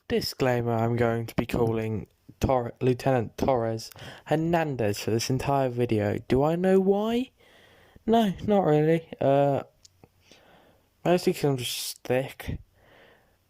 Disclaimer, I'm going to be calling Lieutenant Torres Hernandez for this entire video. Do I know why? No, not really. Mostly because I'm just thick.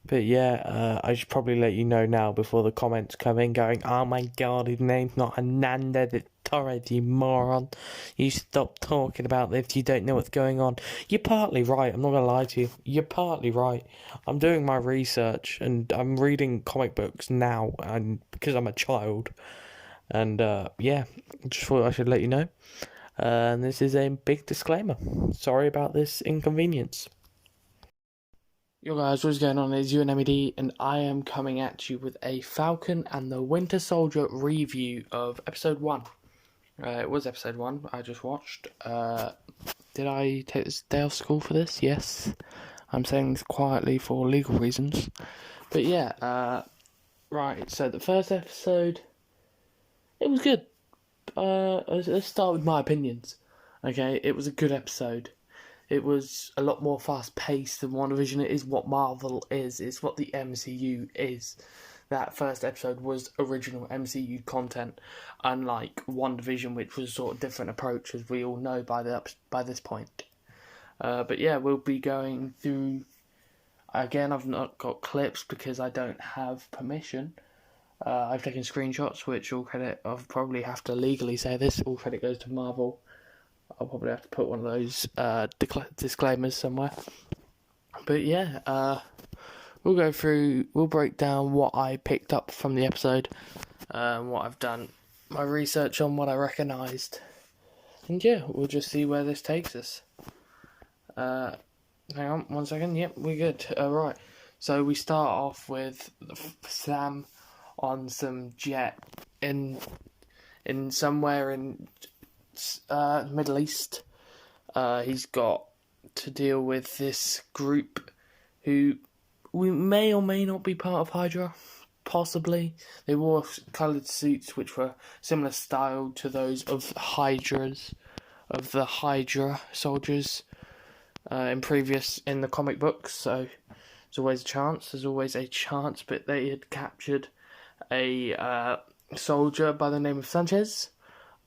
But yeah, I should probably let you know now before the comments come in going, "Oh my god, his name's not Hernandez, it's Torres, you moron. You stop talking about this, you don't know what's going on." You're partly right, I'm not gonna lie to you. You're partly right. I'm doing my research and I'm reading comic books now, and because I'm a child. And yeah, just thought I should let you know. And this is a big disclaimer. Sorry about this inconvenience. Yo guys, what's going on? It's UNMED, and I am coming at you with a Falcon and the Winter Soldier review of episode 1. It was episode 1 I just watched. Did I take this day off school for this? Yes. I'm saying this quietly for legal reasons. But yeah, right, so the first episode, it was good. Let's start with my opinions. Okay, it was a good episode. It was a lot more fast-paced than WandaVision. It is what Marvel is. It's what the MCU is. That first episode was original MCU content, unlike WandaVision, which was a sort of different approach, as we all know by this point. But yeah, we'll be going through... Again, I've not got clips because I don't have permission. I've taken screenshots, which all credit... I'll probably have to legally say this. All credit goes to Marvel. I'll probably have to put one of those disclaimers somewhere. But yeah, we'll break down what I picked up from the episode, what I've done, my research on what I recognised. And yeah, we'll just see where this takes us. Hang on, 1 second, yep, we're good. Right, so we start off with Sam on some jet in somewhere in Middle East. He's got to deal with this group who we may or may not be part of Hydra. Possibly. They wore coloured suits which were similar style to those of the Hydra soldiers in the comic books. So there's always a chance. But they had captured a soldier by the name of Sanchez.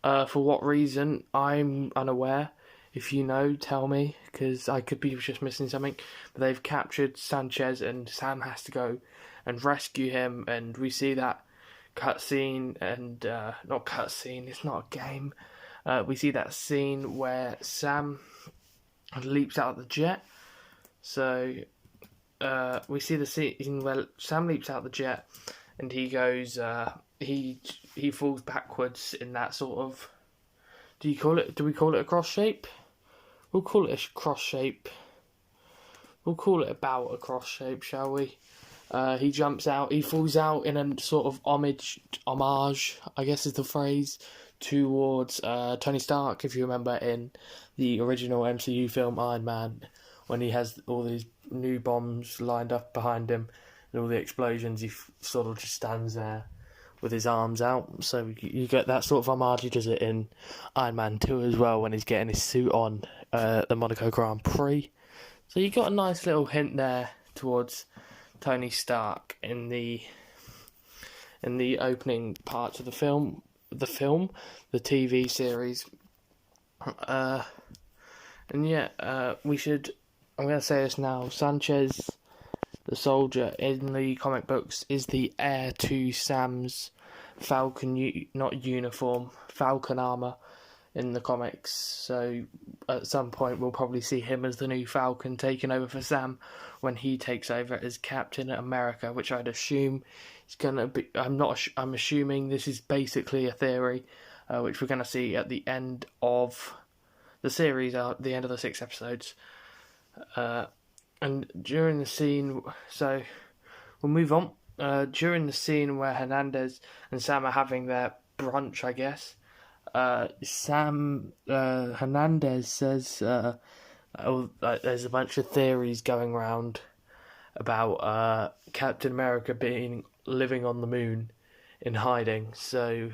For what reason, I'm unaware. If you know, tell me, because I could be just missing something. But they've captured Sanchez, and Sam has to go and rescue him. And we see that cutscene, and not cutscene. It's not a game. We see that scene where Sam leaps out of the jet. So we see the scene where Sam leaps out of the jet, and he goes. He falls backwards in that sort of... Do we call it a cross shape? We'll call it a cross shape. We'll call it about a cross shape, shall we? He jumps out. He falls out in a sort of homage, I guess is the phrase, towards Tony Stark, if you remember in the original MCU film Iron Man, when he has all these new bombs lined up behind him and all the explosions, he sort of just stands there with his arms out. So you get that sort of homage. He does it in Iron Man 2 as well when he's getting his suit on the Monaco Grand Prix. So you got a nice little hint there towards Tony Stark in the opening parts of the TV series. And yeah, I'm going to say this now, Sanchez, the soldier in the comic books, is the heir to Sam's Falcon, not uniform, Falcon armor in the comics. So at some point we'll probably see him as the new Falcon taking over for Sam when he takes over as Captain America, which I'd assume is gonna be. I'm assuming this is basically a theory, which we're gonna see at the end of the series, at the end of the 6 episodes. And during the scene, so we'll move on. During the scene where Hernandez and Sam are having their brunch, I guess, Hernandez says, there's a bunch of theories going around about Captain America living on the moon in hiding. So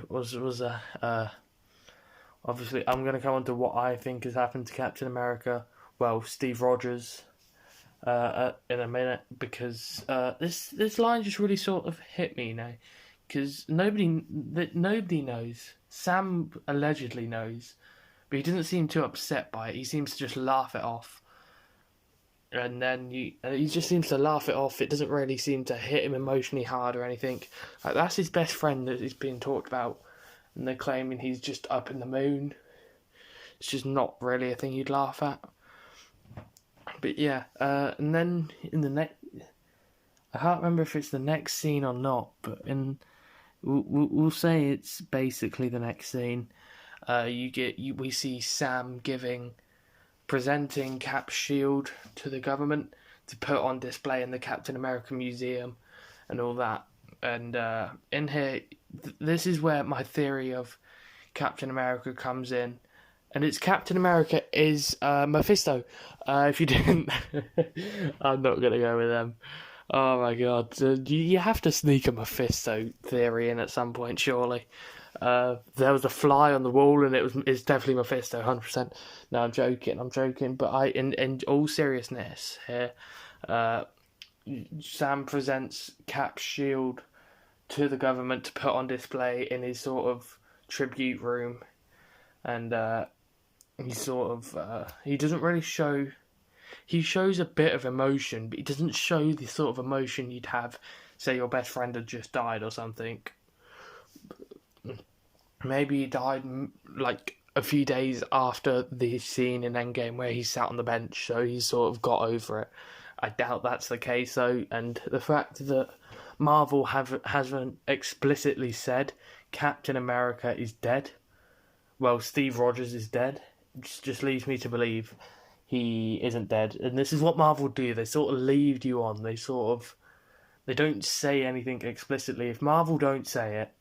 obviously I'm going to come on to what I think has happened to Captain America. Well, Steve Rogers in a minute, because this line just really sort of hit me now, because nobody knows. Sam allegedly knows, but he doesn't seem too upset by it. He seems to just laugh it off. And then he just seems to laugh it off. It doesn't really seem to hit him emotionally hard or anything. Like, that's his best friend that is being talked about, and they're claiming he's just up in the moon. It's just not really a thing you'd laugh at. But yeah, and then in the next, I can't remember if it's the next scene or not, but we'll say it's basically the next scene. We see Sam presenting Cap's shield to the government to put on display in the Captain America Museum and all that. And in here, this is where my theory of Captain America comes in. And it's Captain America is Mephisto. If you didn't, I'm not going to go with them. Oh my god. You have to sneak a Mephisto theory in at some point, surely. There was a fly on the wall, and it's definitely Mephisto, 100%. No, I'm joking. But in all seriousness here, Sam presents Cap's shield to the government to put on display in his sort of tribute room, and he doesn't really show. He shows a bit of emotion, but he doesn't show the sort of emotion you'd have, say your best friend had just died or something. Maybe he died like a few days after the scene in Endgame where he sat on the bench, so he sort of got over it. I doubt that's the case though, and the fact that Marvel hasn't explicitly said Captain America is dead, well, Steve Rogers is dead, just leads me to believe he isn't dead. And this is what Marvel do, they sort of lead you on, they don't say anything explicitly. If Marvel don't say it,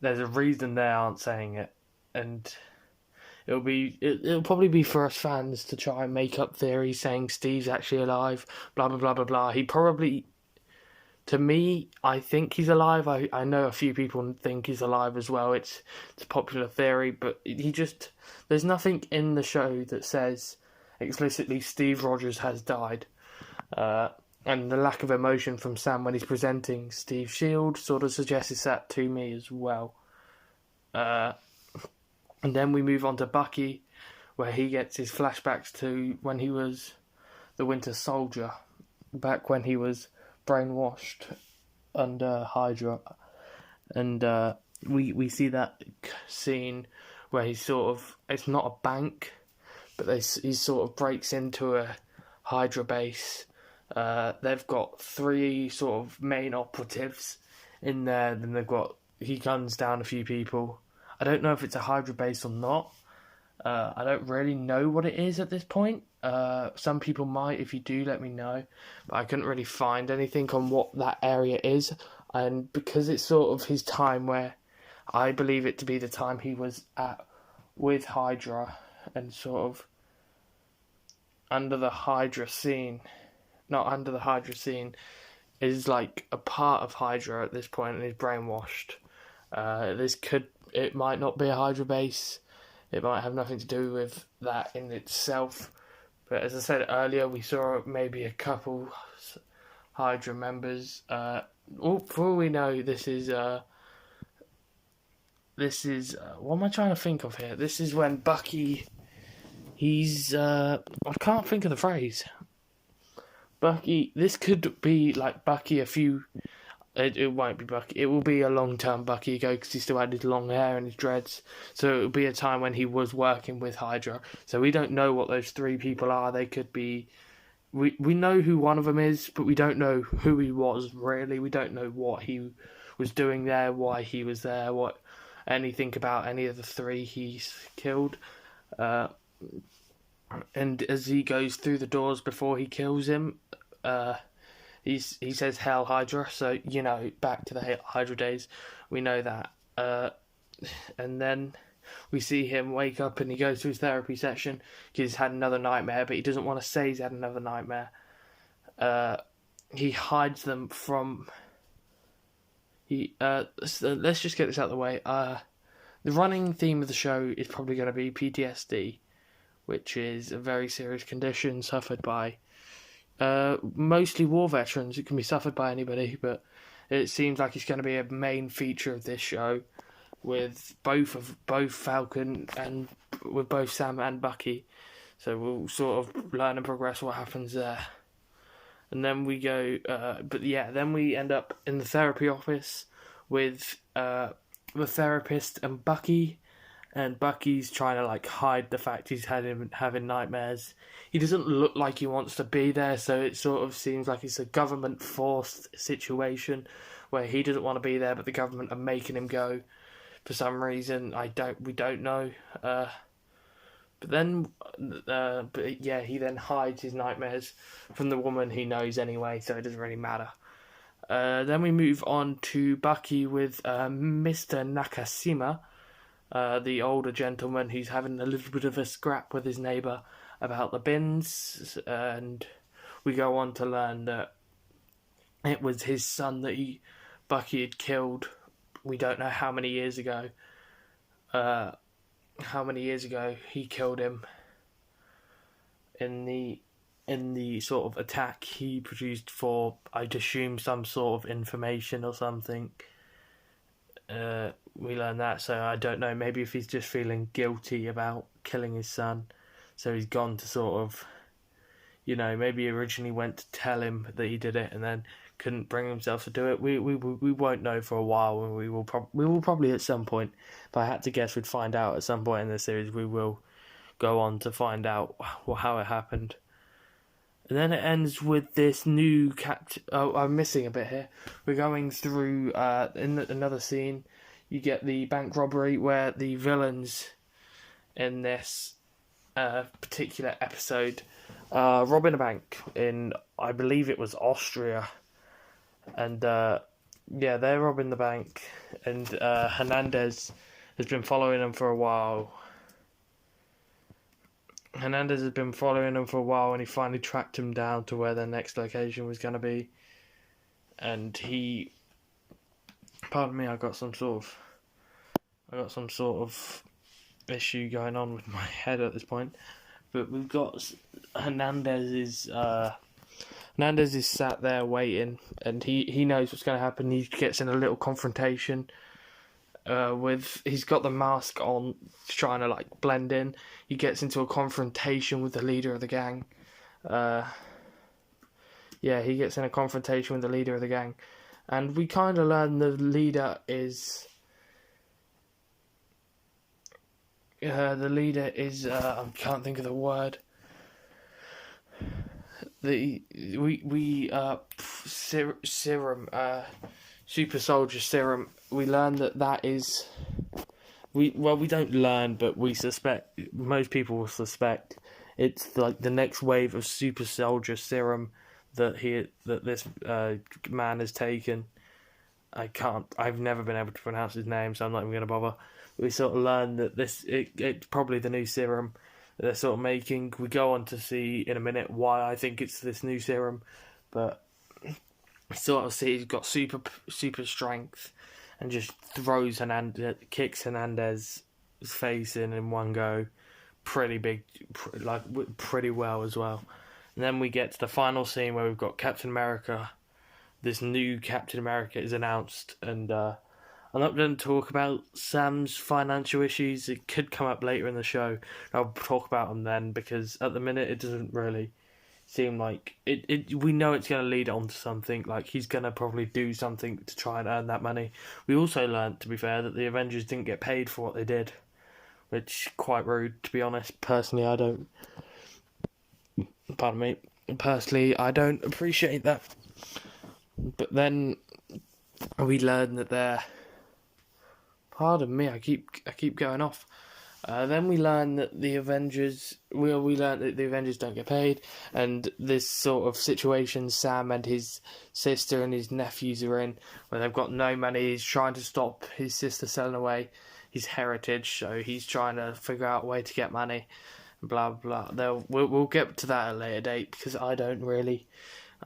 there's a reason they aren't saying it, and it'll probably be for us fans to try and make up theories saying Steve's actually alive, blah blah blah blah blah. He probably, to me, I think he's alive. I know a few people think he's alive as well. It's a popular theory, but there's nothing in the show that says explicitly Steve Rogers has died. And the lack of emotion from Sam when he's presenting Steve's shield sort of suggests that to me as well. And then we move on to Bucky, where he gets his flashbacks to when he was the Winter Soldier, back when he was brainwashed under Hydra. And we see that scene where it's not a bank, but he sort of breaks into a Hydra base. They've got 3 sort of main operatives in there, then he guns down a few people. I don't know if it's a Hydra base or not. I don't really know what it is at this point. Some people might. If you do, let me know. But I couldn't really find anything on what that area is. And because it's sort of his time where I believe it to be the time he was at with Hydra and sort of under the Hydra scene. Not under the Hydra scene, is like a part of Hydra at this point and is brainwashed. It might not be a Hydra base, it might have nothing to do with that in itself, but as I said earlier, we saw maybe a couple Hydra members. For all we know, this is what am I trying to think of here? This is when Bucky, I can't think of the phrase. Bucky, this could be like Bucky it won't be Bucky, it will be a long-term Bucky ago because he still had his long hair and his dreads, so it will be a time when he was working with Hydra, so we don't know what those 3 people are. They could be, we know who one of them is, but we don't know who he was really. We don't know what he was doing there, why he was there, anything about any of the 3 he's killed. And as he goes through the doors before he kills him, he says "Hail Hydra," so back to the Hydra days. We know that, and then we see him wake up and he goes to his therapy session because he's had another nightmare, but he doesn't want to say he's had another nightmare. He hides them from. So let's just get this out of the way. The running theme of the show is probably going to be PTSD, which is a very serious condition suffered by Mostly war veterans. It can be suffered by anybody, but it seems like it's going to be a main feature of this show, with both Falcon and with both Sam and Bucky. So we'll sort of learn and progress what happens there. And then we go, then we end up in the therapy office with the therapist and Bucky. And Bucky's trying to like hide the fact he's having nightmares. He doesn't look like he wants to be there, so it sort of seems like it's a government forced situation where he doesn't want to be there, but the government are making him go for some reason. We don't know. He then hides his nightmares from the woman he knows anyway, so it doesn't really matter. Then we move on to Bucky with Mr. Nakashima, the older gentleman who's having a little bit of a scrap with his neighbour about the bins, and we go on to learn that it was his son that Bucky had killed. We don't know how many years ago. He killed him in the sort of attack he produced for, I'd assume, some sort of information or something. We learn that, so I don't know, maybe if he's just feeling guilty about killing his son, so he's gone to sort of, maybe he originally went to tell him that he did it and then couldn't bring himself to do it. We won't know for a while, and we will probably at some point, if I had to guess, we'd find out at some point in the series. We will go on to find out how it happened. And then it ends with this new Oh, I'm missing a bit here. We're going through in another scene. You get the bank robbery where the villains in this particular episode robbing a bank in, I believe it was Austria, and they're robbing the bank, and Hernandez has been following them for a while. Hernandez has been following them for a while, and he finally tracked him down to where their next location was going to be. And pardon me, I got some sort of issue going on with my head at this point. But we've got Hernandez is sat there waiting, and he knows what's going to happen. He gets in a little confrontation. He's got the mask on, trying to like blend in. He gets into a confrontation with the leader of the gang. He gets in a confrontation with the leader of the gang, and we kind of learn the leader is. I can't think of the word. Serum, super soldier serum. We learn that is. We don't learn, but we suspect. Most people will suspect it's like the next wave of super soldier serum that this man has taken. I've never been able to pronounce his name, so I'm not even going to bother. We sort of learn that it's probably the new serum that they're sort of making. We go on to see in a minute why I think it's this new serum, but sort of see he's got super strength and just kicks Hernandez's face in one go, pretty well as well. And then we get to the final scene where we've got Captain America. This new Captain America is announced, and I'm not going to talk about Sam's financial issues. It could come up later in the show. I'll talk about them then, because at the minute it doesn't really seem like it. We know it's going to lead on to something. Like, he's going to probably do something to try and earn that money. We also learnt, to be fair, that the Avengers didn't get paid for what they did, which quite rude, to be honest. Personally, I don't appreciate that. But then we learn that they're. Pardon me, I keep going off. Then we learn that the Avengers. We learn that the Avengers don't get paid, and this sort of situation Sam and his sister and his nephews are in, where they've got no money. He's trying to stop his sister selling away his heritage, so he's trying to figure out a way to get money. Blah blah. We'll get to that at a later date, because I don't really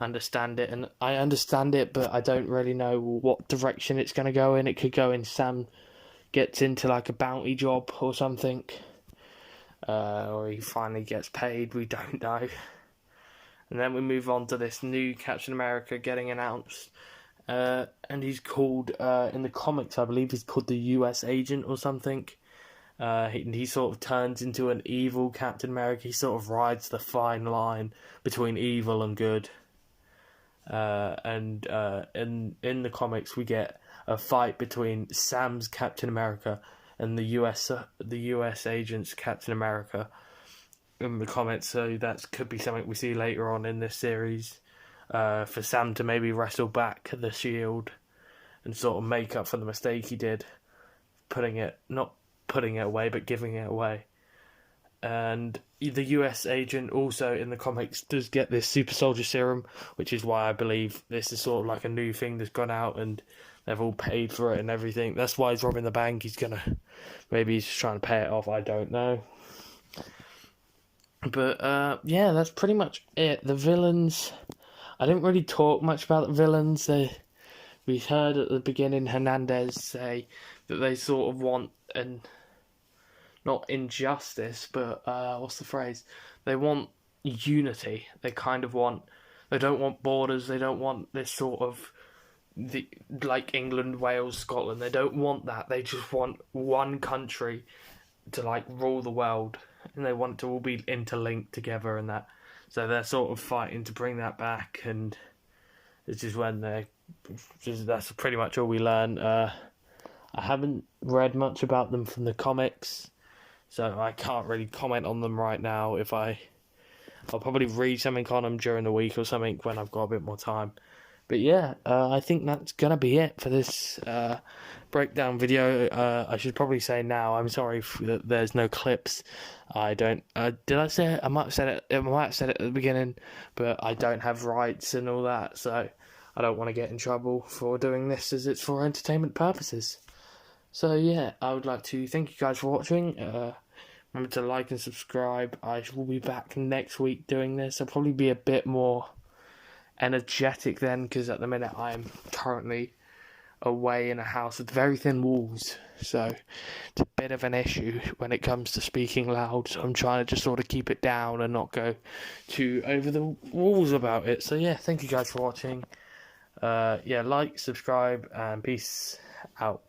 understand it, and I understand it, but I don't really know what direction it's going to go in. It could go in Sam gets into like a bounty job or something, or he finally gets paid. We don't know. And then we move on to this new Captain America getting announced. And he's called, in the comics, I believe he's called the US Agent or something. He sort of turns into an evil Captain America. He sort of rides the fine line between evil and good. And in the comics, we get a fight between Sam's Captain America and the US Agent's Captain America in the comics. So that could be something we see later on in this series. For Sam to maybe wrestle back the shield and sort of make up for the mistake he did, not putting it away, but giving it away. And the US agent also in the comics does get this super soldier serum, which is why I believe this is sort of like a new thing that's gone out and they've all paid for it and everything. That's why he's robbing the bank. Maybe he's just trying to pay it off, I don't know. But yeah, that's pretty much it. The villains, I didn't really talk much about the villains. We heard at the beginning Hernandez say that they sort of want not injustice, but what's the phrase? They want unity. They don't want borders. They don't want this sort of like England, Wales, Scotland. They don't want that. They just want one country to like rule the world, and they want to all be interlinked together and that. So they're sort of fighting to bring that back, and it's just that's pretty much all we learn. I haven't read much about them from the comics, so I can't really comment on them right now. I'll probably read something on them during the week or something when I've got a bit more time. But yeah, I think that's gonna be it for this breakdown video. I should probably say now, I'm sorry that there's no clips. I don't. Did I say it? I might have said it. I might have said it at the beginning, but I don't have rights and all that, so I don't want to get in trouble for doing this, as it's for entertainment purposes. So yeah, I would like to thank you guys for watching. Remember to like and subscribe. I will be back next week doing this. I'll probably be a bit more energetic then, because at the minute I am currently away in a house with very thin walls, so it's a bit of an issue when it comes to speaking loud. So I'm trying to just sort of keep it down and not go too over the walls about it. So yeah, thank you guys for watching. Yeah, like, subscribe, and peace out.